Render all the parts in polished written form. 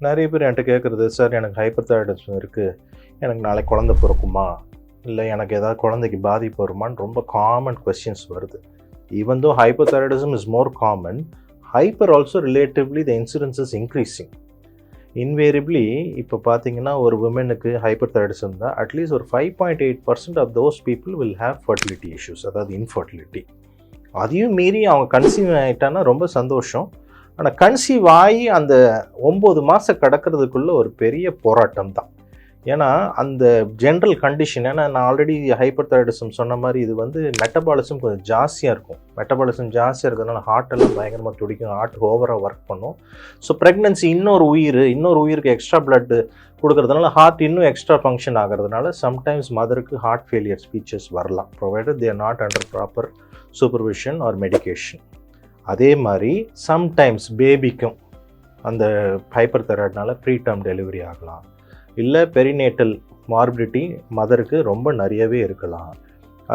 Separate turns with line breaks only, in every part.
நிறைய பேர் என்கிட்ட கேட்குறது, சார் எனக்கு ஹைப்பர் தைராய்டிசம் இருக்குது, எனக்கு நாளைக்கு குழந்தை பிறக்குமா, இல்லை எனக்கு ஏதாவது குழந்தைக்கு பாதிப்பு வருமான்னு ரொம்ப காமன் கொஸ்டின்ஸ் வருது. Even though hyperthyroidism is more common, hyper also relatively the incidence is increasing. Invariably இப்போ பார்த்தீங்கன்னா ஒரு விமெனுக்கு ஹைப்பர் தைராய்டிசம் தான் அட்லீஸ்ட் ஒரு 5.8% of those people will have fertility issues, அதாவது இன்ஃபர்டிலிட்டி. அதையும் மீறி அவங்க கன்சீவ் ஆகிட்டான்னா ரொம்ப சந்தோஷம். ஆனால் கன்சீவ் ஆகி அந்த 9 மாதம் கடக்கிறதுக்குள்ள ஒரு பெரிய போராட்டம் தான். ஏன்னா அந்த ஜென்ரல் கண்டிஷன், ஏன்னா நான் ஆல்ரெடி ஹைப்பர் தைராய்டிசம் சொன்ன மாதிரி இது வந்து மெட்டபாலிசம் கொஞ்சம் ஜாஸ்தியாக இருக்கும். மெட்டபாலிசம் ஜாஸ்தியாக இருக்கிறதுனால ஹார்ட்டெல்லாம் பயங்கரமாக துடிக்கும், ஹார்ட் ஓவராக ஒர்க் பண்ணும். ஸோ ப்ரெக்னன்சி இன்னொரு உயிருக்கு எக்ஸ்ட்ரா பிளட்டு கொடுக்கறதுனால ஹார்ட் இன்னும் எக்ஸ்ட்ரா ஃபங்க்ஷன் ஆகிறதுனால சம்டைம்ஸ் மதருக்கு ஹார்ட் ஃபெயிலியர் ஸ்பீச்சஸ் வரலாம், provided they are not under proper supervision or medication. அதே மாதிரி சம்டைம்ஸ் பேபிக்கும் அந்த ஹைப்பர் தைராய்டுனால ப்ரீடம் டெலிவரி ஆகலாம், இல்லை பெரினேட்டல் மார்பிலிட்டி மதருக்கு ரொம்ப நிறையவே இருக்கலாம்.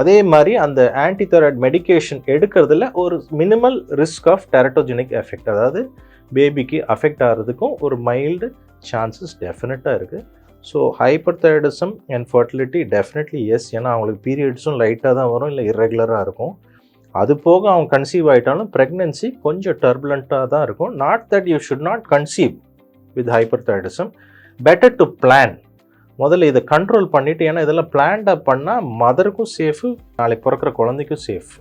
அதே மாதிரி அந்த ஆன்டிதைராய்டு மெடிகேஷன் எடுக்கிறதுல ஒரு மினிமல் ரிஸ்க் ஆஃப் டெரட்டோஜெனிக் எஃபெக்ட், அதாவது பேபிக்கு அஃபெக்ட் ஆகிறதுக்கும் ஒரு மைல்டு சான்சஸ் டெஃபினட்டாக இருக்குது. So hyper thyroidism and fertility definitely yes. ஏன்னா அவங்களுக்கு பீரியட்ஸும் லைட்டாக தான் வரும், இல்லை இர்ரெகுலராக இருக்கும். அது போக அவங்க கன்சீவ் ஆகிட்டாலும் ப்ரெக்னென்சி கொஞ்சம் டர்புலண்ட்டாக தான் இருக்கும். Not that you should not conceive with hyper thyroidism. Better to plan. முதல்ல இதை கண்ட்ரோல் பண்ணிவிட்டு, ஏன்னா இதெல்லாம் பிளான்டாக பண்ணால் மதருக்கும் சேஃபு, நாளைக்கு பிறக்கிற குழந்தைக்கும் சேஃப்.